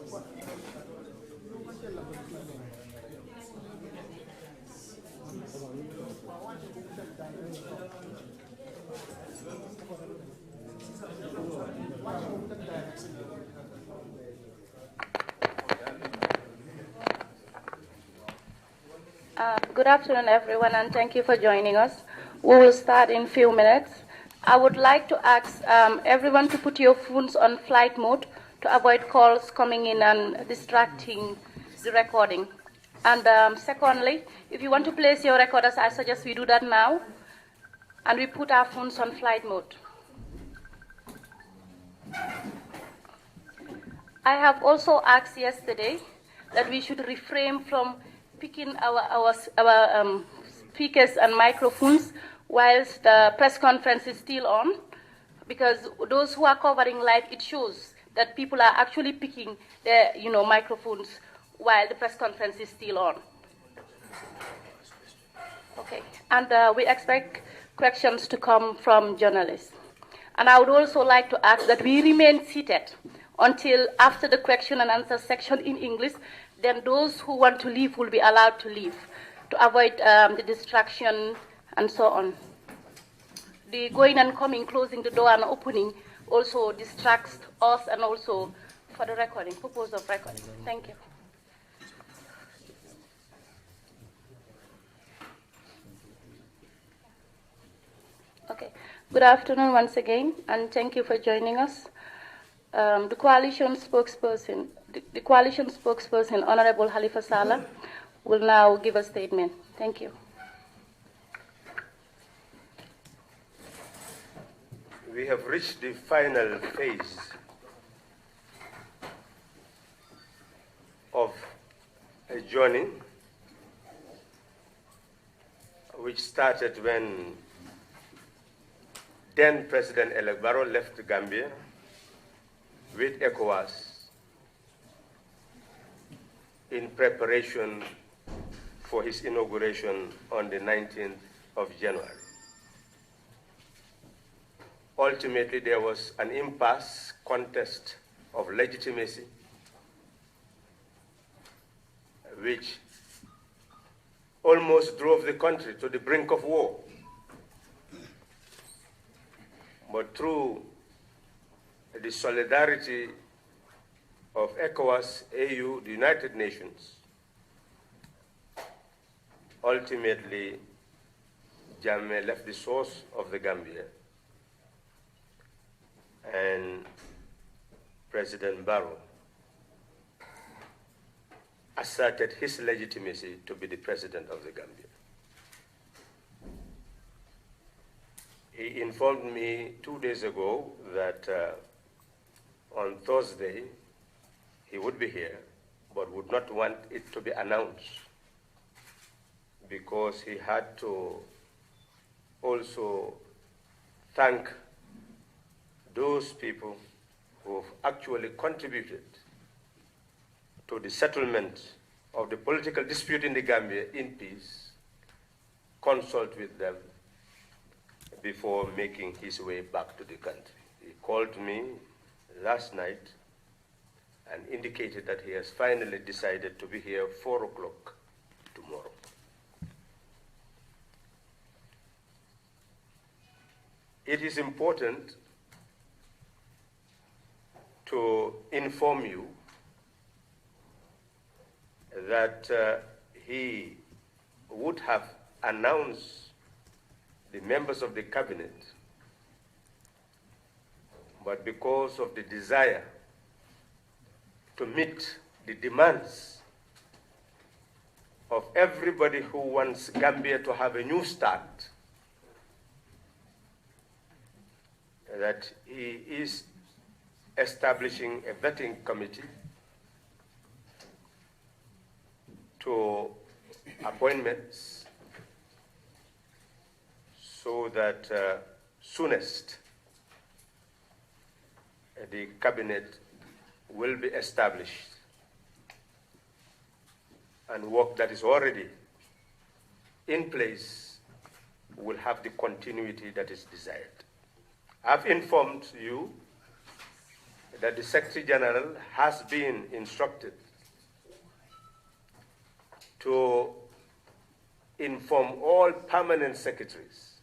Good afternoon, everyone, and thank you for joining us. We will start in a few minutes. I would like to ask everyone to put your phones on flight mode to avoid calls coming in and distracting the recording. And secondly, if you want to place your recorders, I suggest we do that now, and we put our phones on flight mode. I have also asked yesterday that we should refrain from picking our speakers and microphones whilst the press conference is still on, because those who are covering live, it shows that people are actually picking their microphones while the press conference is still on. Okay, and we expect questions to come from journalists. And I would also like to ask that we remain seated until after the question and answer section in English. Then those who want to leave will be allowed to leave to avoid the distraction and so on. The going and coming, closing the door and opening also distracts us, and also for the recording, purpose of recording. Thank you. Okay. Good afternoon once again, and thank you for joining us. The coalition spokesperson, Honorable Halifa Sallah, will now give a statement. Thank you. We have reached the final phase of a journey which started when then President-elect Barrow left Gambia with ECOWAS in preparation for his inauguration on the 19th of January. Ultimately, there was an impasse contest of legitimacy, which almost drove the country to the brink of war. But through the solidarity of ECOWAS, AU, the United Nations, ultimately, Jammeh left the source of the Gambia, and President Barrow asserted his legitimacy to be the president of the Gambia. He informed me 2 days ago that on Thursday he would be here, but would not want it to be announced because he had to also thank those people who have actually contributed to the settlement of the political dispute in the Gambia in peace, consult with them before making his way back to the country. He called me last night and indicated that he has finally decided to be here 4 o'clock tomorrow. It is important to inform you that he would have announced the members of the cabinet, but because of the desire to meet the demands of everybody who wants Gambia to have a new start, that he is establishing a vetting committee to appointments so that soonest the cabinet will be established and work that is already in place will have the continuity that is desired. I've informed you that the Secretary General has been instructed to inform all permanent secretaries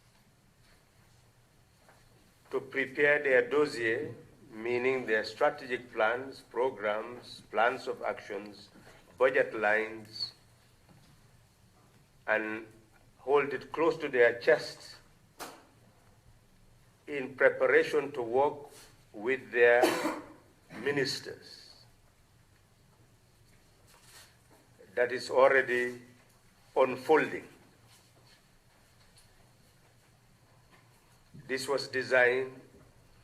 to prepare their dossier, meaning their strategic plans, programs, plans of actions, budget lines, and hold it close to their chest in preparation to work with their ministers. That is already unfolding. This was designed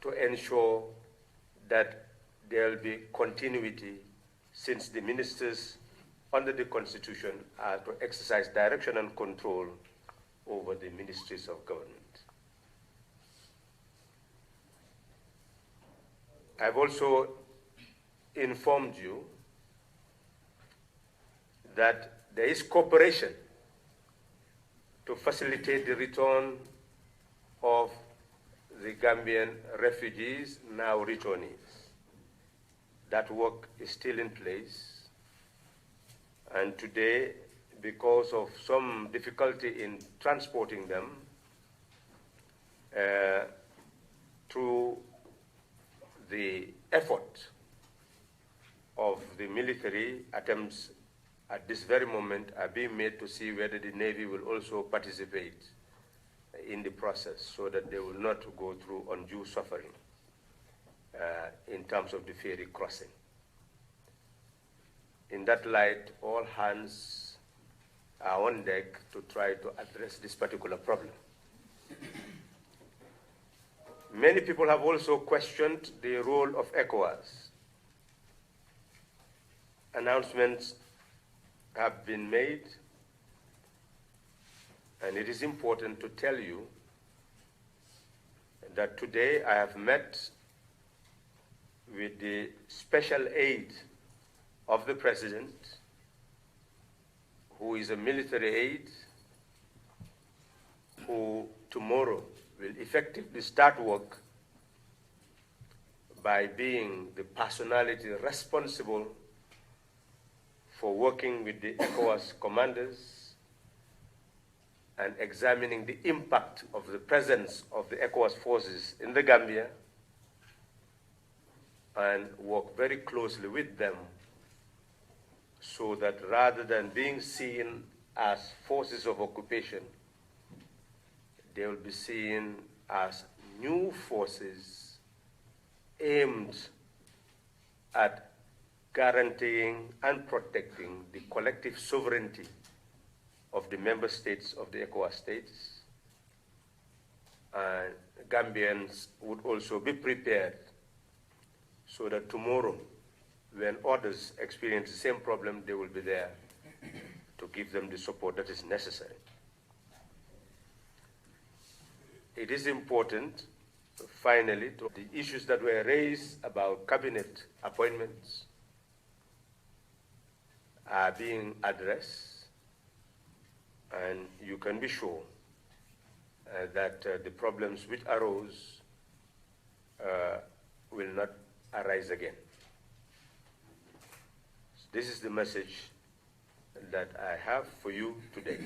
to ensure that there will be continuity, since the ministers under the Constitution are to exercise direction and control over the ministries of government. I've also informed you that there is cooperation to facilitate the return of the Gambian refugees, now returnees. That work is still in place. And today, because of some difficulty in transporting them, through the effort of the military, attempts at this very moment are being made to see whether the Navy will also participate in the process, so that they will not go through undue suffering in terms of the ferry crossing. In that light, all hands are on deck to try to address this particular problem. Many people have also questioned the role of ECOWAS. Announcements have been made, and it is important to tell you that today I have met with the special aide of the President, who is a military aide, who tomorrow will effectively start work by being the personality responsible for working with the ECOWAS commanders and examining the impact of the presence of the ECOWAS forces in the Gambia, and work very closely with them so that rather than being seen as forces of occupation, they will be seen as new forces aimed at guaranteeing and protecting the collective sovereignty of the member states of the ECOWAS states. And Gambians would also be prepared so that tomorrow, when others experience the same problem, they will be there to give them the support that is necessary. It is important, finally, to the issues that were raised about cabinet appointments are being addressed, and you can be sure that the problems which arose will not arise again. This is the message that I have for you today,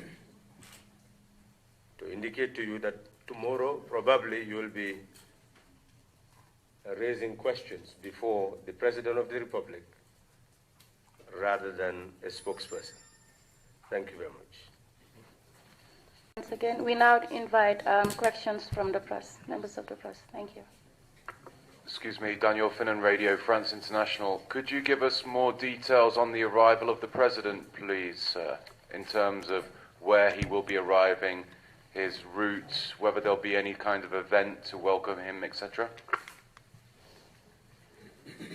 to indicate to you that tomorrow probably you will be raising questions before the President of the Republic rather than a spokesperson. Thank you very much. Once again, we now invite questions from the press, members of the press. Thank you. Excuse me, Daniel Finnan, Radio France International. Could you give us more details on the arrival of the President, please, in terms of where he will be arriving, his route, whether there'll be any kind of event to welcome him, etc.?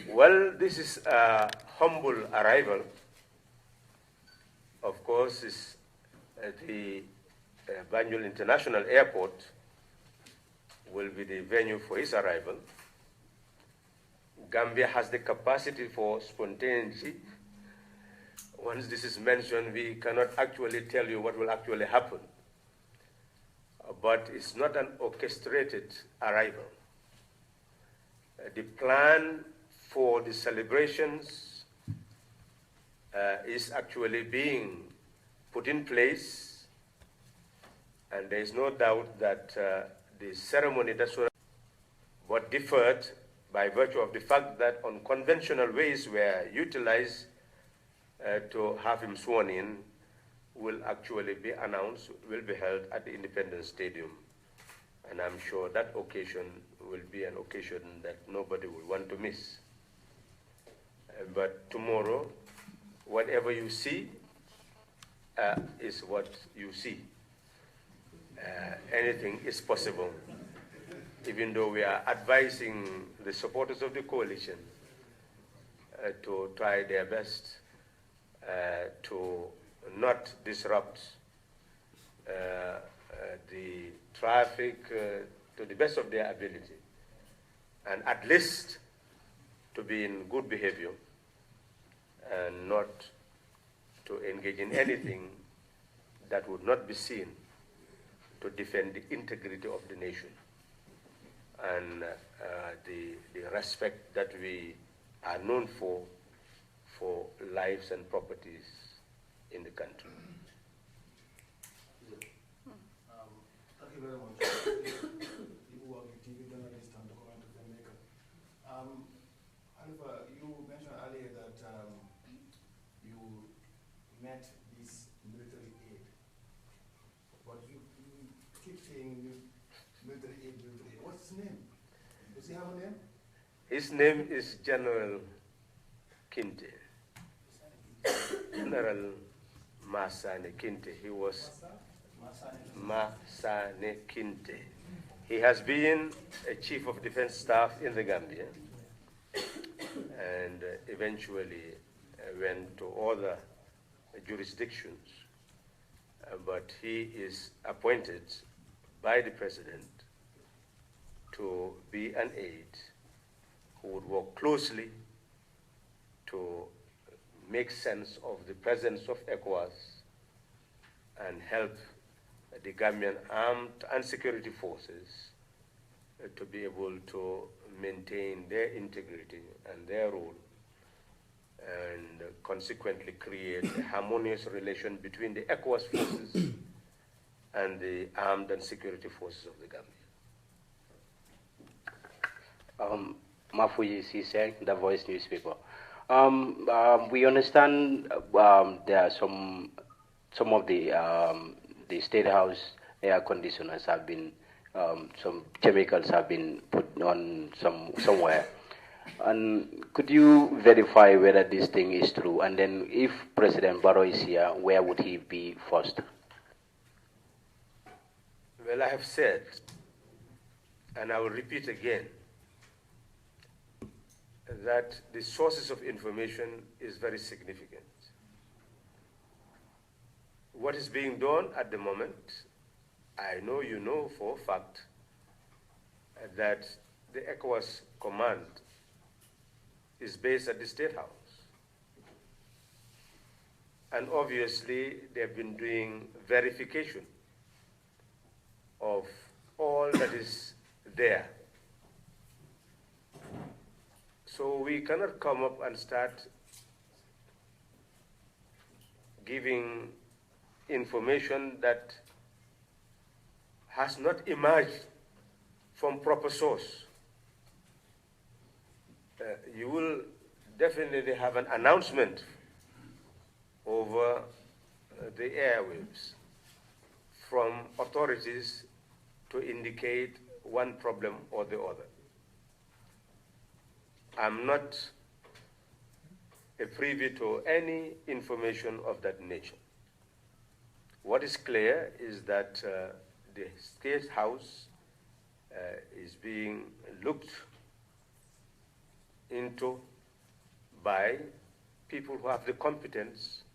Well, this is a humble arrival. Of course, it's the Banjul International Airport will be the venue for his arrival. Gambia has the capacity for spontaneity. Once this is mentioned, we cannot actually tell you what will actually happen. But it's not an orchestrated arrival. The plan for the celebrations is actually being put in place, and there is no doubt that the ceremony but deferred by virtue of the fact that unconventional ways were utilized to have him sworn in will actually be announced, will be held at the Independence Stadium. And I'm sure that occasion will be an occasion that nobody will want to miss. But tomorrow, whatever you see is what you see. Anything is possible, even though we are advising the supporters of the coalition to try their best to not disrupt the traffic to the best of their ability, and at least to be in good behavior and not to engage in anything that would not be seen to defend the integrity of the nation and the respect that we are known for lives and properties in the country. Thank you very much. You work with TV journalist and documentary filmmaker. Halifa, you mentioned earlier that you met this military aid, but you keep saying military aid, military aid. What's his name? Does he have a name? His name is General Kinte. General Masane Kinte. He was Masane Kinte. He has been a chief of defense staff in the Gambia and eventually went to other jurisdictions. But he is appointed by the president to be an aide who would work closely to make sense of the presence of ECOWAS and help the Gambian armed and security forces to be able to maintain their integrity and their role, and consequently create a harmonious relation between the ECOWAS forces and the armed and security forces of the Gambia. Mafuji Sise, The Voice newspaper. We understand there are some of the State House air conditioners have been, some chemicals have been put on somewhere. And could you verify whether this thing is true? And then if President Barrow is here, where would he be first? Well, I have said, and I will repeat again, that the sources of information is very significant. What is being done at the moment, I know you know for a fact that the ECOWAS command is based at the State House. And obviously, they've been doing verification of all that is there. So we cannot come up and start giving information that has not emerged from proper source. You will definitely have an announcement over the airwaves from authorities to indicate one problem or the other. I'm not privy to any information of that nature. What is clear is that the State House is being looked into by people who have the competence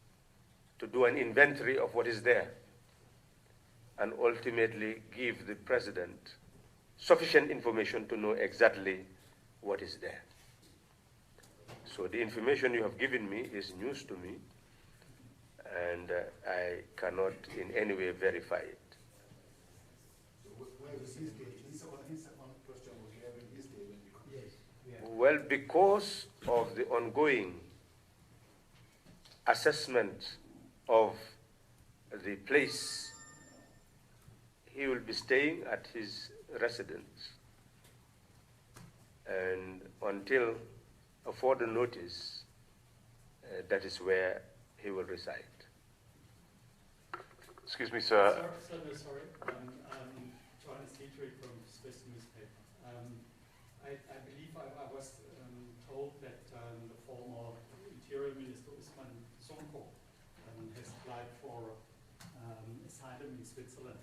to do an inventory of what is there and ultimately give the president sufficient information to know exactly what is there. So the information you have given me is news to me, and I cannot in any way verify it. So where is his day? His second question was where is his day when you come? Yes. Well, because of the ongoing assessment of the place, he will be staying at his residence, and until a further notice, that is where he will reside. Excuse me, sir. Sorry. Johannes Dietrich from Swiss newspaper. I believe I was told that the former Interior Minister Usman Sonko has applied for asylum in Switzerland.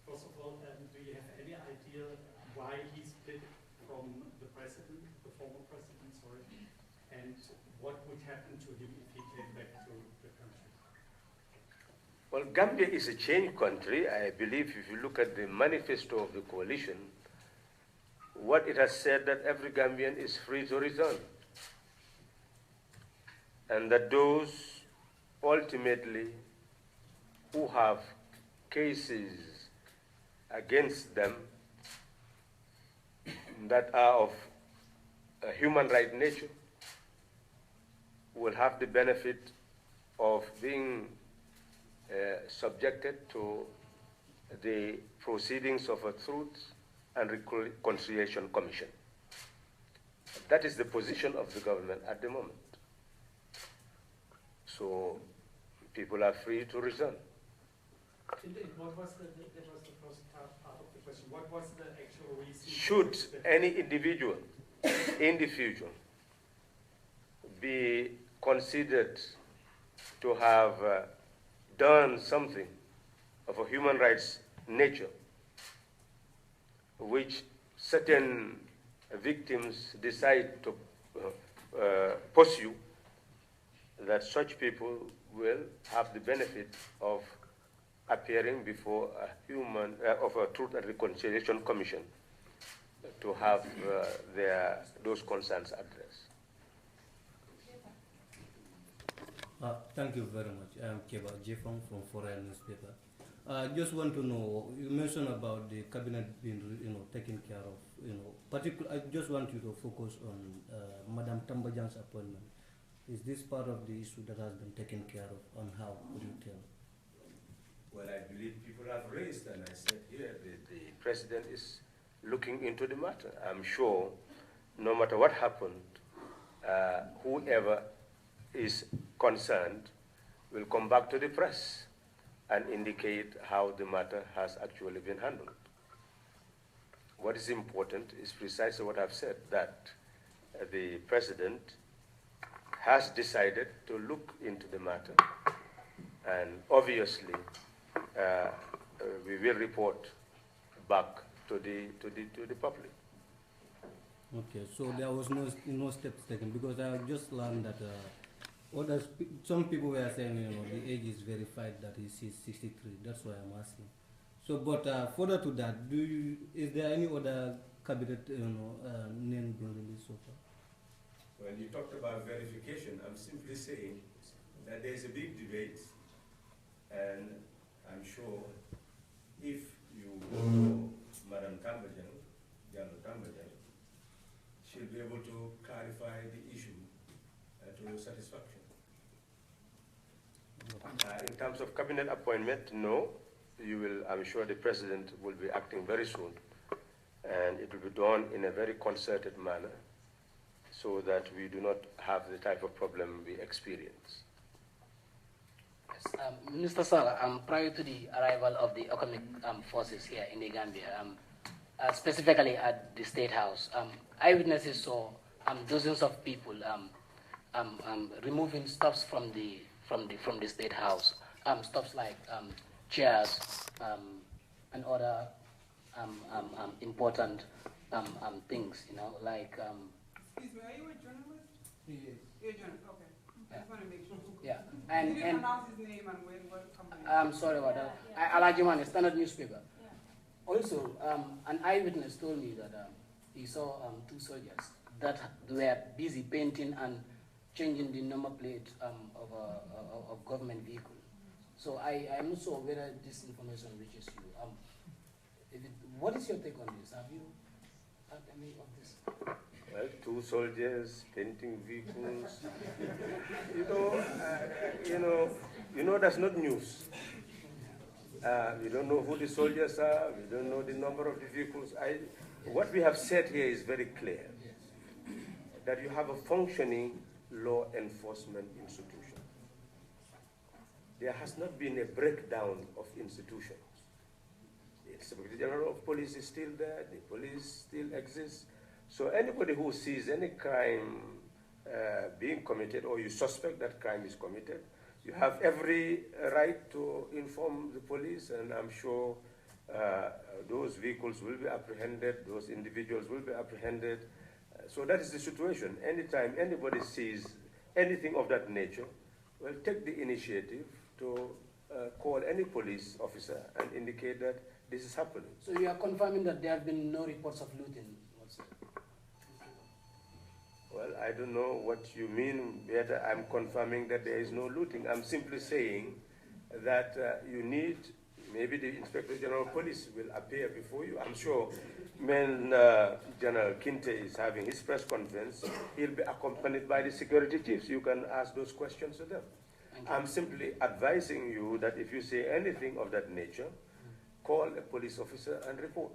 First of all, do you have any idea why he split from the president, the former president, sorry, and what would happen to him if he came back to the country? Well, Gambia is a changed country. I believe if you look at the manifesto of the coalition, what it has said that every Gambian is free to return. And that those ultimately who have cases against them that are of a human right nature will have the benefit of being subjected to the proceedings of a Truth and Reconciliation Commission. That is the position of the government at the moment. So people are free to return. What was that was the first part of the question. What was the actual reason? Should any individual in the future be considered to have done something of a human rights nature, which certain victims decide to pursue, that such people will have the benefit of appearing before a Truth and Reconciliation Commission to have those concerns addressed. Thank you very much. I'm Keba Jefong from Foreign Newspaper. I just want to know, you mentioned about the cabinet being, taken care of, I just want you to focus on Madam Tambajan's appointment. Is this part of the issue that has been taken care of, on how would you tell? Well, I believe people have raised, and I said here that the president is looking into the matter. I'm sure no matter what happened, whoever is concerned will come back to the press and indicate how the matter has actually been handled. What is important is precisely what I've said, that the president has decided to look into the matter, and obviously we will report back to the public. Okay, so there was no steps taken, because I just learned that some people were saying, the age is verified that he's 63. That's why I'm asking. So, but further to that, is there any other cabinet name being released so far? Well, you talked about verification. I'm simply saying that there's a big debate, and I'm sure if you go to Madam Tambajan, General Tambajan, she'll be able to clarify the issue to your satisfaction. In terms of cabinet appointment, no. I'm sure the president will be acting very soon, and it will be done in a very concerted manner so that we do not have the type of problem we experience. Yes, Minister Sallah, prior to the arrival of the economic forces here in the Gambia, specifically at the State House, eyewitnesses saw dozens of people removing stuffs from the State House, stuffs like chairs and other important things, like. Excuse me, are you a journalist? Yes. You're a journalist, okay. I just want to make sure. Yeah. You didn't announce his name and what company. I'm sorry about that. Alajuman, Standard newspaper. Yeah. Also, an eyewitness told me that he saw two soldiers that were busy painting and changing the number plate of government vehicle. So I'm not sure whether this information reaches you. What is your take on this? Have you heard any of this? Well, 2 soldiers painting vehicles. You know that's not news. We don't know who the soldiers are. We don't know the number of the vehicles. What we have said here is very clear, that you have a functioning law enforcement institution. There has not been a breakdown of institutions. The Inspector General of Police is still there. The police still exists. So anybody who sees any crime being committed, or you suspect that crime is committed, you have every right to inform the police, and I'm sure those vehicles will be apprehended, those individuals will be apprehended. So that is the situation. Anytime anybody sees anything of that nature, well, take the initiative to call any police officer and indicate that this is happening. So you are confirming that there have been no reports of looting? Well, I don't know what you mean, whether I'm confirming that there is no looting. I'm simply saying that you need, maybe the Inspector General of Police will appear before you. I'm sure when General Kinte is having his press conference, he'll be accompanied by the security chiefs. You can ask those questions to them. I'm simply advising you that if you say anything of that nature, call a police officer and report.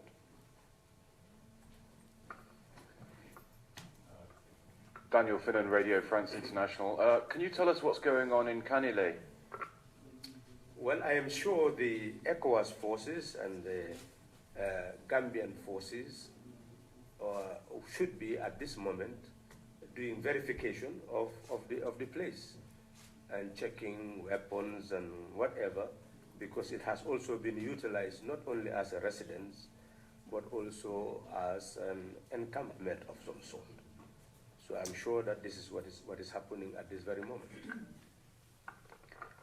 Daniel Finnan, Radio France International. Can you tell us what's going on in Kanile? Well, I am sure the ECOWAS forces and the Gambian forces should be at this moment doing verification of the place and checking weapons and whatever, because it has also been utilized not only as a residence, but also as an encampment of some sort. So I'm sure that this is what is happening at this very moment.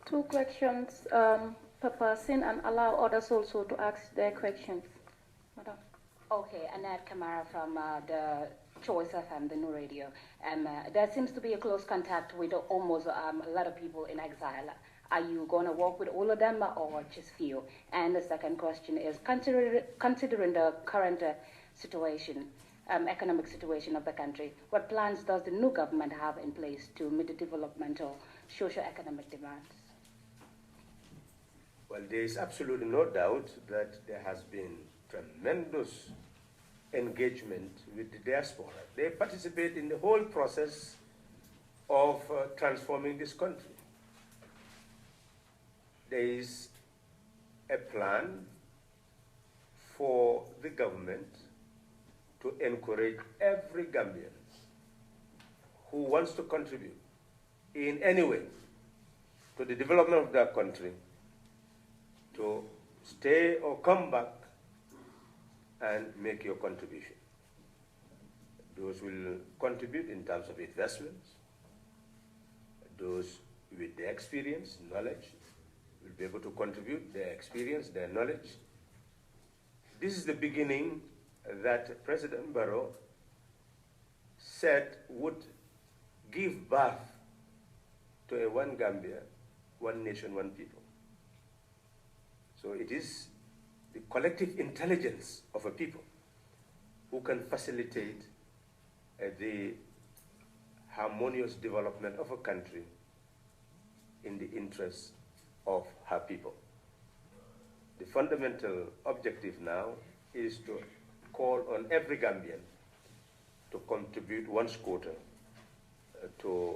2 questions per person, and allow others also to ask their questions. Madam. Okay, Annette Kamara from the Choice FM, the new radio. There seems to be a close contact with almost a lot of people in exile. Are you going to work with all of them or just few? And the second question is, considering the current situation, economic situation of the country, what plans does the new government have in place to meet the developmental, socio-economic demands? Well, there is absolutely no doubt that there has been tremendous engagement with the diaspora. They participate in the whole process of transforming this country. There is a plan for the government to encourage every Gambian who wants to contribute in any way to the development of that country to stay or come back and make your contribution. Those will contribute in terms of investments. Those with their experience, knowledge, will be able to contribute their experience, their knowledge. This is the beginning that President Barrow said would give birth to a one Gambia, one nation, one people. So it is the collective intelligence of a people who can facilitate the harmonious development of a country in the interests of her people. The fundamental objective now is to call on every Gambian to contribute one's quota to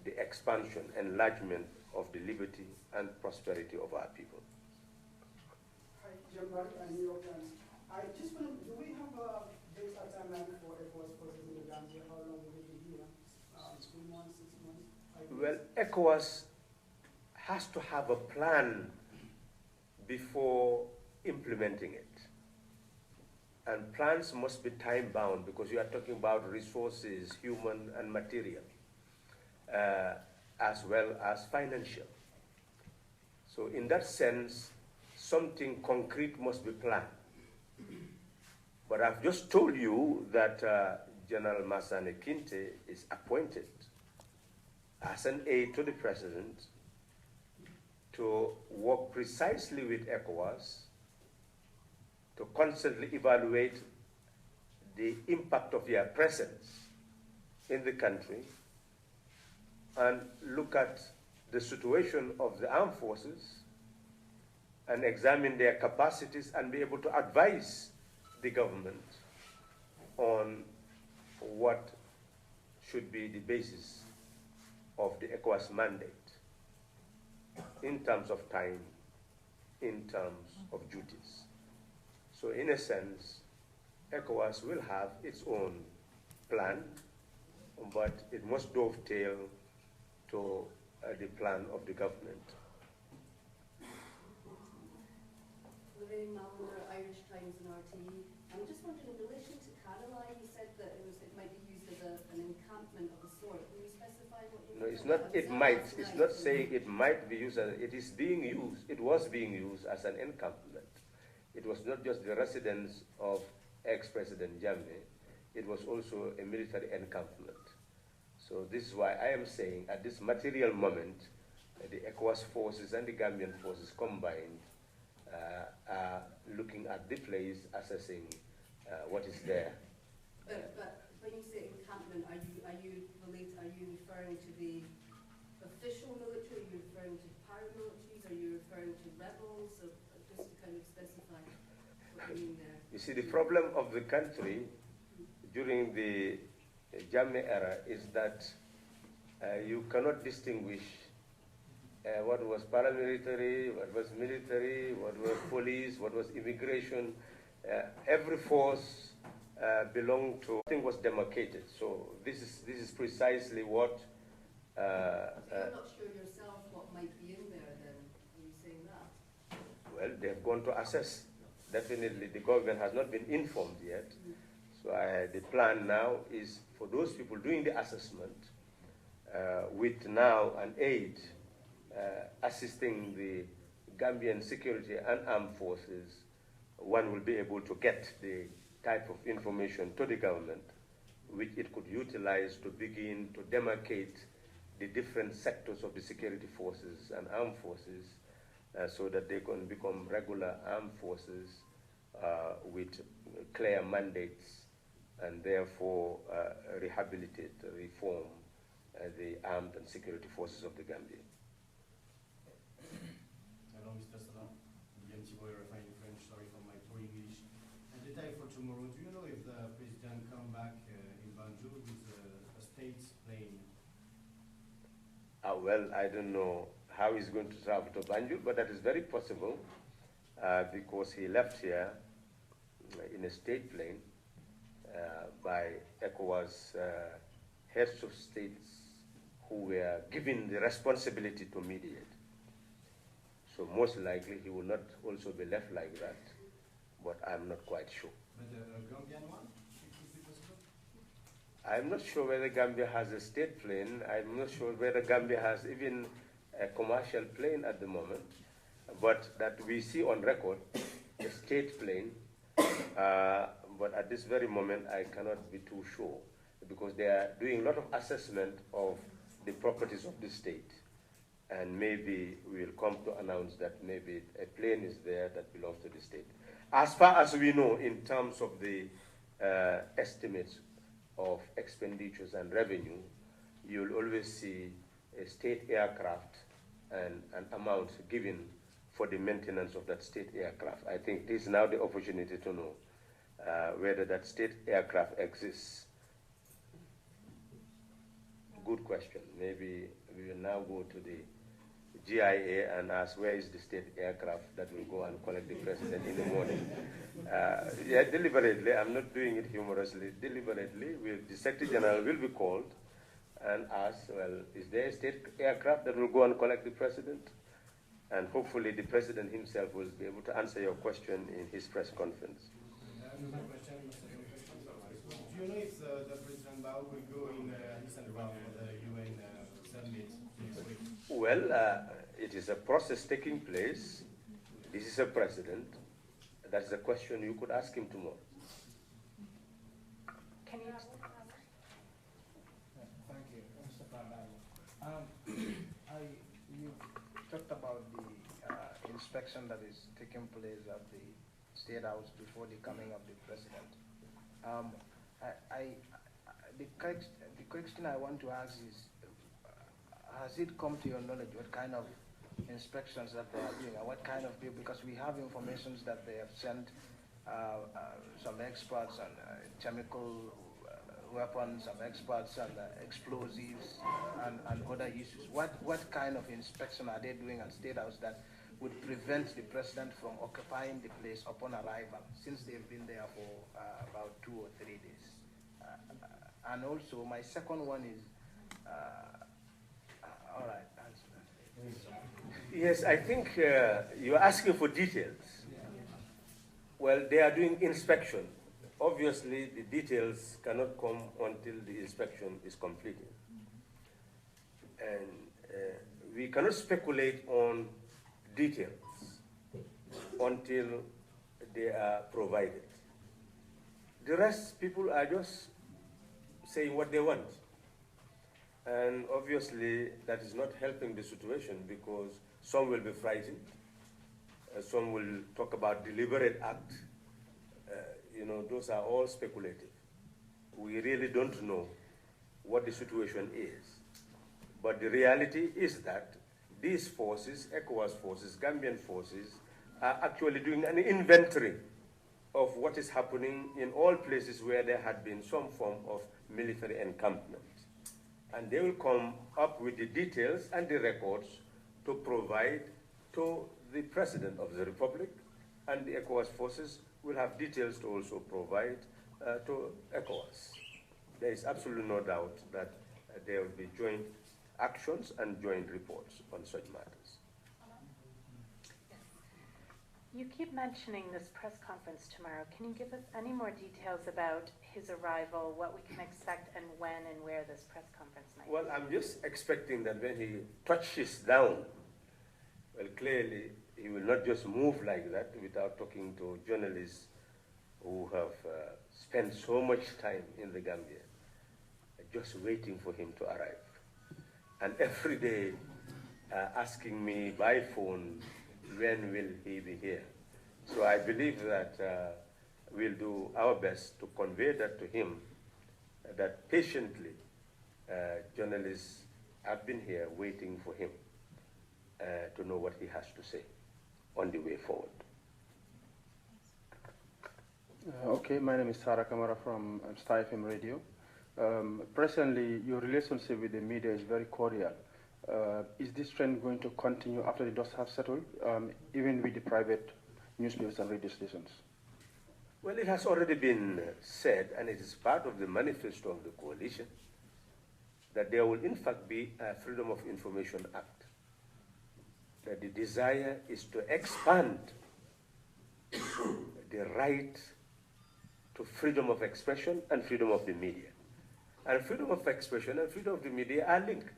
the expansion, enlargement of the liberty and prosperity of our people. Hi, John Barrett, New York Times. I just want to, do we have a date or timeline for ECOWAS forces in the Gambia? How long will it be here? 3 months, 6 months? 5 months? Well, ECOWAS has to have a plan before implementing it. And plans must be time-bound because you are talking about resources, human and material, as well as financial. So in that sense, something concrete must be planned. But I've just told you that General Masane Kinte is appointed as an aide to the president to work precisely with ECOWAS to constantly evaluate the impact of their presence in the country and look at the situation of the armed forces and examine their capacities and be able to advise the government on what should be the basis of the ECOWAS mandate in terms of time, in terms of duties. So in a sense, ECOWAS will have its own plan, but it must dovetail to the plan of the government. Lorraine Mallower, Irish Times and RTE. I'm just wondering, in relation to Karalai, you said that it might be used as an encampment of a sort. Can you specify what you mean? No, it's not, it might. It's not saying it might be used as, it is being used, it was being used as an encampment. It was not just the residence of ex-President Jammeh, it was also a military encampment. So this is why I am saying at this material moment, the ECOWAS forces and the Gambian forces combined are looking at the place, assessing what is there. But when you say encampment, are you referring to the official military? Are you referring to paramilitaries? Are you referring to rebels? So just to kind of specify what you mean there. You see, the problem of the country during the Jammeh era is that you cannot distinguish what was paramilitary, what was military, what was police, what was immigration. Every force belonged to, I think, was demarcated. So this is precisely what. So you're not sure yourself what might be in there then? Are you saying that? Well, they've gone to assess. Definitely, the government has not been informed yet. So the plan now is for those people doing the assessment with now an aid assisting the Gambian security and armed forces, one will be able to get the type of information to the government which it could utilize to begin to demarcate the different sectors of the security forces and armed forces so that they can become regular armed forces with clear mandates and therefore rehabilitate, reform the armed and security forces of the Gambia. Hello, Mr. Sallah. William Chiboy, refining French, sorry for my poor English. And the time for tomorrow, do you know if the president come back in Banjul with a state plane? Well, I don't know how he's going to travel to Banjul, but that is very possible because he left here in a state plane by ECOWAS heads of states who were given the responsibility to mediate. So most likely he will not also be left like that, but I'm not quite sure. But the Gambian one, it could be possible? I'm not sure whether Gambia has a state plane. I'm not sure whether Gambia has even a commercial plane at the moment, but that we see on record a state plane. But at this very moment, I cannot be too sure because they are doing a lot of assessment of the properties of the state. And maybe we'll come to announce that maybe a plane is there that belongs to the state. As far as we know, in terms of the estimates of expenditures and revenue, you'll always see a state aircraft and an amount given for the maintenance of that state aircraft. I think this is now the opportunity to know whether that state aircraft exists. Good question. Maybe we will now go to the GIA and ask where is the state aircraft that will go and collect the president in the morning. Yeah, deliberately, I'm not doing it humorously, deliberately, the Secretary General will be called and asked, well, is there a state aircraft that will go and collect the president? And hopefully the president himself will be able to answer your question in his press conference. Another question, do you know if the President Bao will go in Eastern Iran for the UN summit next week? Well, it is a process taking place. This is a president. That's a question you could ask him tomorrow. Can you? Thank you, Mr. Pandano. You talked about the inspection that is taking place at the State House before the coming of the president. the question I want to ask is, has it come to your knowledge what kind of inspections that they are doing, and what kind of people, because we have information that they have sent some experts on chemical weapons, some experts on explosives and other issues. What kind of inspection are they doing at State House that would prevent the president from occupying the place upon arrival, since they've been there for about 2 or 3 days? And also, my second one is, all right, answer that. Yes, I think you're asking for details. Well, they are doing inspection. Obviously, the details cannot come until the inspection is completed. And we cannot speculate on details until they are provided. The rest, people are just saying what they want. And obviously, that is not helping the situation, because some will be frightened. Some will talk about deliberate act. You know, those are all speculative. We really don't know what the situation is. But the reality is that these forces, ECOWAS forces, Gambian forces, are actually doing an inventory of what is happening in all places where there had been some form of military encampment. And they will come up with the details and the records to provide to the President of the Republic, and the ECOWAS forces will have details to also provide to ECOWAS. There is absolutely no doubt that there will be joint actions and joint reports on such matters. You keep mentioning this press conference tomorrow. Can you give us any more details about his arrival, what we can expect, and when and where this press conference might be? Well, I'm just expecting that when he touches down, well, clearly he will not just move like that without talking to journalists who have spent so much time in the Gambia, just waiting for him to arrive. And every day asking me by phone, when will he be here? So I believe that we'll do our best to convey that to him, that patiently journalists have been here waiting for him to know what he has to say on the way forward. Okay, my name is Sarah Kamara from Star FM Radio. Presently, your relationship with the media is very cordial. Is this trend going to continue after the dust have settled, even with the private newspapers and radio stations? Well, it has already been said, and it is part of the manifesto of the coalition, that there will in fact be a Freedom of Information Act. That the desire is to expand the right to freedom of expression and freedom of the media. And freedom of expression and freedom of the media are linked,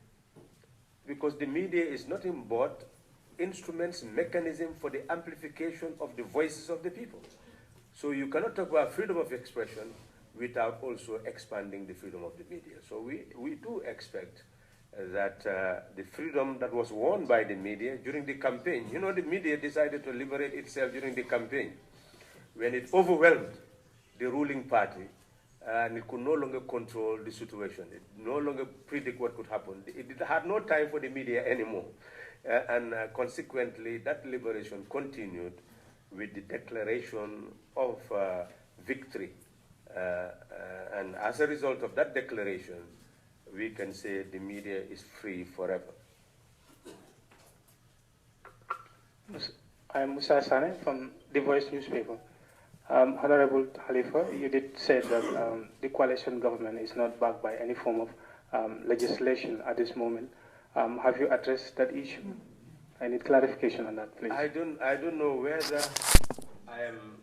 because the media is nothing but instruments, mechanism for the amplification of the voices of the people. So you cannot talk about freedom of expression without also expanding the freedom of the media. So we do expect that the freedom that was won by the media during the campaign, you know, the media decided to liberate itself during the campaign when it overwhelmed the ruling party, and it could no longer control the situation. It no longer predict what could happen. It had no time for the media anymore. And consequently, that liberation continued with the declaration of victory. And as a result of that declaration, we can say the media is free forever. I am Musa Sane from The Voice newspaper. Honorable Halifa, you did say that the coalition government is not backed by any form of legislation at this moment. Have you addressed that issue? I need clarification on that, please. I don't know whether I am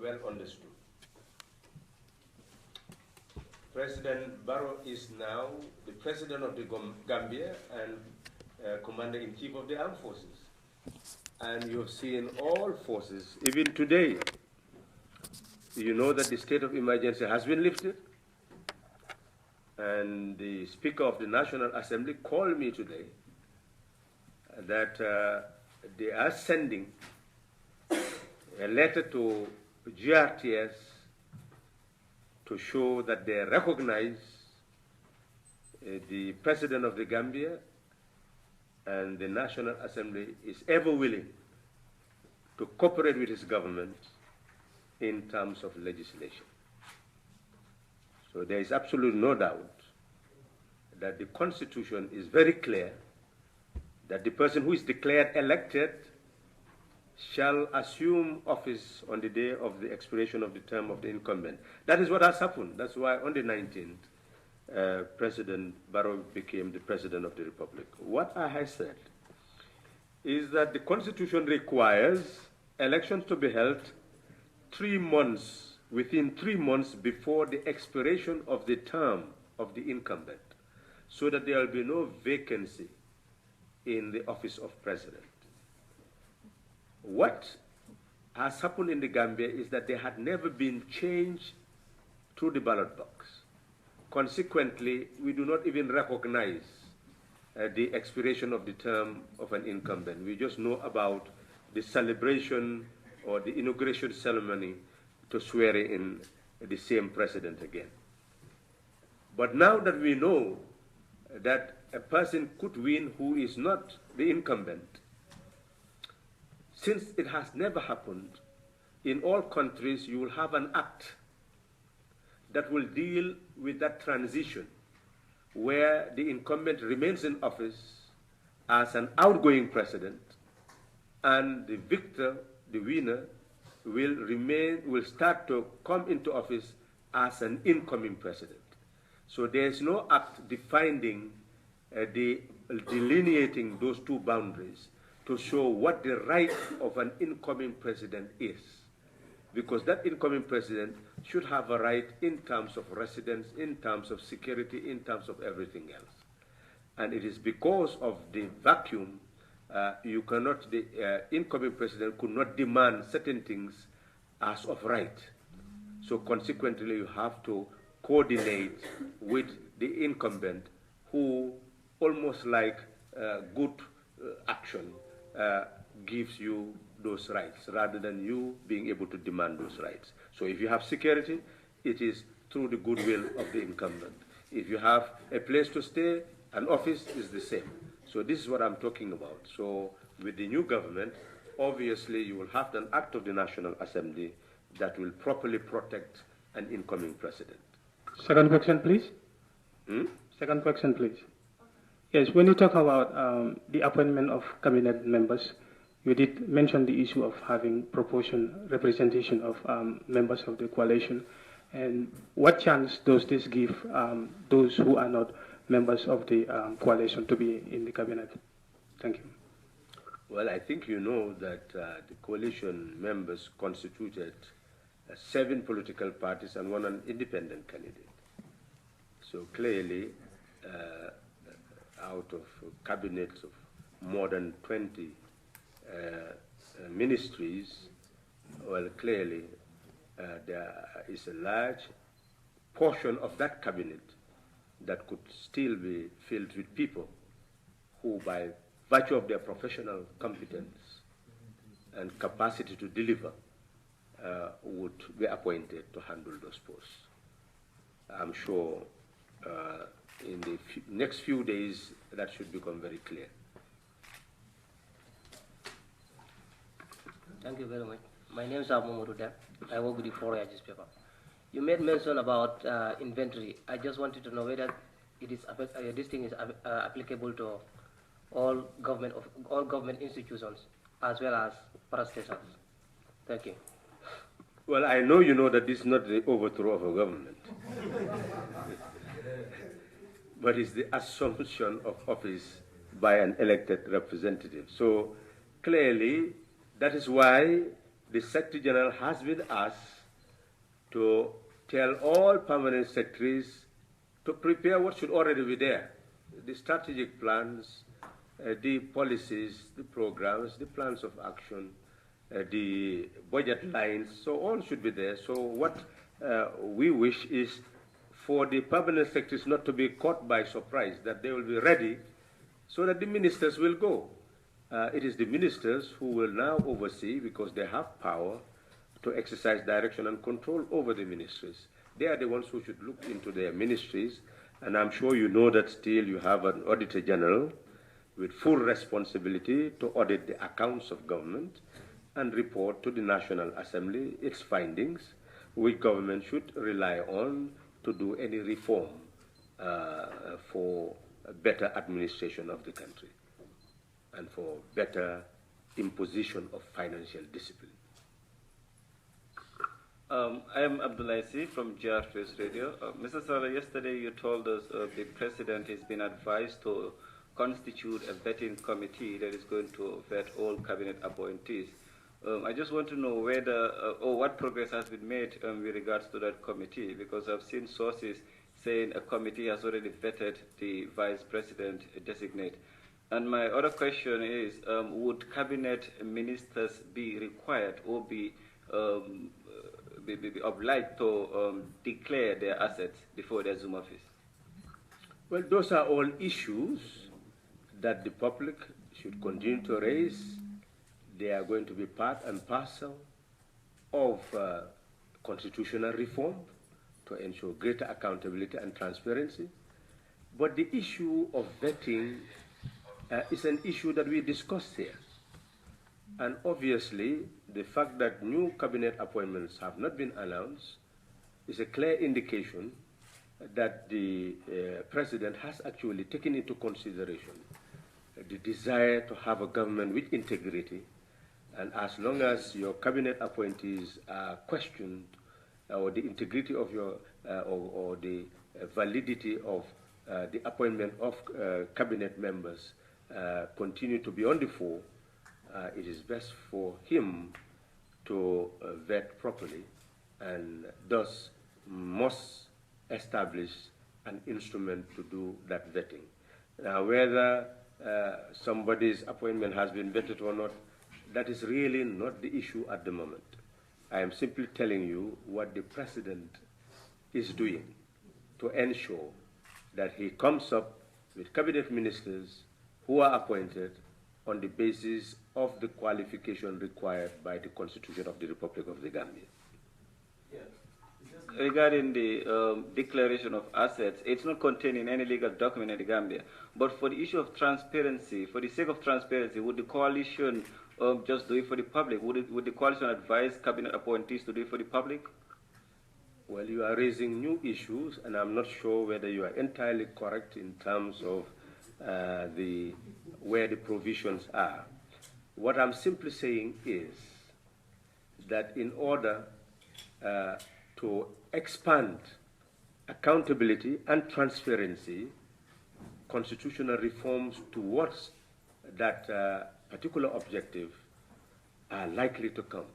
well understood. President Barrow is now the president of the Gambia and commander-in-chief of the armed forces. And you have seen all forces, even today, you know that the state of emergency has been lifted. And the Speaker of the National Assembly called me today that they are sending a letter to GRTS to show that they recognize the President of the Gambia and the National Assembly is ever willing to cooperate with his government in terms of legislation. So there is absolutely no doubt that the Constitution is very clear that the person who is declared elected shall assume office on the day of the expiration of the term of the incumbent. That is what has happened. That's why on the 19th, President Barrow became the President of the Republic. What I have said is that the Constitution requires elections to be held 3 months, within 3 months before the expiration of the term of the incumbent, so that there will be no vacancy in the office of President. What has happened in the Gambia is that there had never been change through the ballot box. Consequently, we do not even recognize the expiration of the term of an incumbent. We just know about the celebration or the inauguration ceremony to swear in the same president again. But now that we know that a person could win who is not the incumbent, since it has never happened, in all countries you will have an act that will deal with that transition where the incumbent remains in office as an outgoing president and the victor, the winner, will start to come into office as an incoming president. So there is no act defining, delineating those two boundaries to show what the right of an incoming president is. Because that incoming president should have a right in terms of residence, in terms of security, in terms of everything else. And it is because of the vacuum, the incoming president could not demand certain things as of right. So consequently, you have to coordinate with the incumbent who, almost like good action, gives you those rights rather than you being able to demand those rights. So if you have security, it is through the goodwill of the incumbent. If you have a place to stay, an office is the same. So this is what I'm talking about. So with the new government, obviously you will have an act of the National Assembly that will properly protect an incoming president. Second question, please. Second question, please. Yes, when you talk about the appointment of cabinet members, you did mention the issue of having proportion representation of members of the coalition. And what chance does this give those who are not members of the coalition to be in the cabinet? Thank you. Well, I think you know that the coalition members constituted 7 political parties and 1 independent candidate. So clearly, out of cabinets of more than 20 ministries, well, clearly there is a large portion of that cabinet that could still be filled with people who, by virtue of their professional competence and capacity to deliver, would be appointed to handle those posts. I'm sure in the next few days that should become very clear. Thank you very much. My name is Abu Deb. I work with the Fourier newspaper. You made mention about inventory. I just wanted to know whether it is this thing is applicable to all government institutions as well as parastations. Thank you. Well, I know you know that this is not the overthrow of a government, but it's the assumption of office by an elected representative. So clearly, that is why the Secretary General has been asked to tell all permanent secretaries to prepare what should already be there. The strategic plans, the policies, the programs, the plans of action, the budget lines, so all should be there. So what we wish is for the permanent secretaries not to be caught by surprise, that they will be ready so that the ministers will go. It is the ministers who will now oversee, because they have power to exercise direction and control over the ministries. They are the ones who should look into their ministries And I'm sure you know that still you have an Auditor General with full responsibility to audit the accounts of government and report to the National Assembly its findings, which government should rely on to do any reform for a better administration of the country and for better imposition of financial discipline. I am Abdulaisi from GR Press Radio. Mr. Sallah, yesterday you told us the President has been advised to constitute a vetting committee that is going to vet all cabinet appointees. I just want to know whether or what progress has been made with regards to that committee, because I've seen sources saying a committee has already vetted the Vice President designate. And my other question is, would cabinet ministers be required or be obliged to declare their assets before they assume office? Well, those are all issues that the public should continue to raise. They are going to be part and parcel of constitutional reform to ensure greater accountability and transparency. But the issue of vetting is an issue that we discussed here. And obviously, the fact that new cabinet appointments have not been announced is a clear indication that the President has actually taken into consideration the desire to have a government with integrity. And as long as your cabinet appointees are questioned, or the integrity of your, or the validity of the appointment of cabinet members continue to be on the fore, it is best for him to vet properly and thus must establish an instrument to do that vetting. Now, whether somebody's appointment has been vetted or not, that is really not the issue at the moment. I am simply telling you what the President is doing to ensure that he comes up with cabinet ministers who are appointed on the basis of the qualification required by the Constitution of the Republic of the Gambia. Regarding the declaration of assets, it's not contained in any legal document in the Gambia. But for the issue of transparency, for the sake of transparency, would the coalition just do it for the public? Would the coalition advise cabinet appointees to do it for the public? Well, you are raising new issues, and I'm not sure whether you are entirely correct in terms of where the provisions are. What I'm simply saying is that in order to expand accountability and transparency, constitutional reforms towards that particular objective are likely to come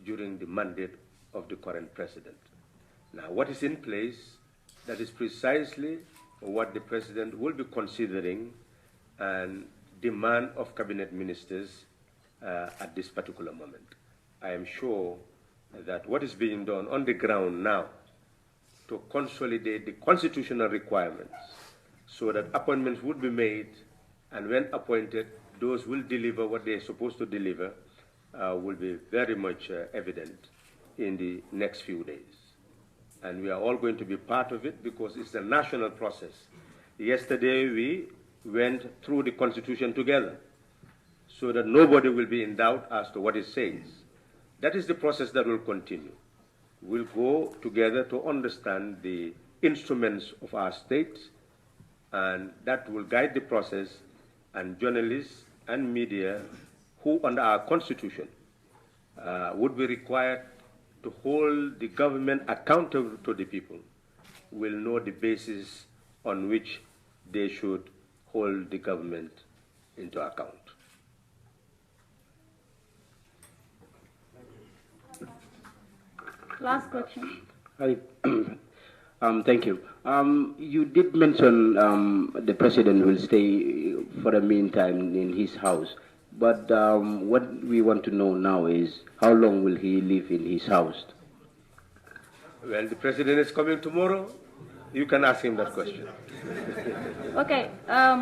during the mandate of the current President. Now, what is in place, that is precisely what the President will be considering and demand of cabinet ministers at this particular moment. I am sure that what is being done on the ground now to consolidate the constitutional requirements so that appointments would be made, and when appointed, those will deliver what they are supposed to deliver, will be very much evident in the next few days. And we are all going to be part of it because it's a national process. Yesterday we went through the Constitution together so that nobody will be in doubt as to what it says. That is the process that will continue. We'll go together to understand the instruments of our state, and that will guide the process, and journalists and media who under our Constitution would be required to hold the government accountable to the people will know the basis on which they should hold the government into account. Last question. Hi. Thank you. You did mention the President will stay for the meantime in his house. But what we want to know now is how long will he live in his house? Well, the President is coming tomorrow. You can ask him that question. Okay,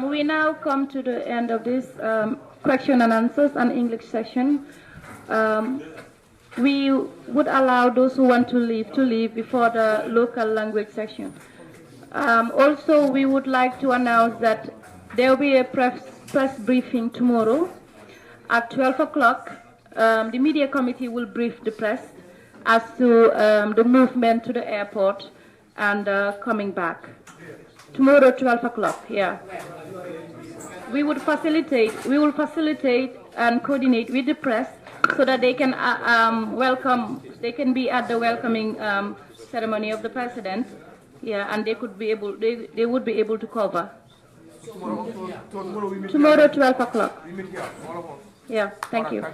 we now come to the end of this question and answers and English session. We would allow those who want to leave before the local language section. Also, we would like to announce that there will be a press briefing tomorrow at 12 o'clock. The media committee will brief the press as to the movement to the airport and coming back. Tomorrow, 12 o'clock, yeah. We will facilitate and coordinate with the press so that they can they can be at the welcoming ceremony of the president, yeah, and they would be able to cover. Tomorrow, 12 o'clock. Yeah, thank you.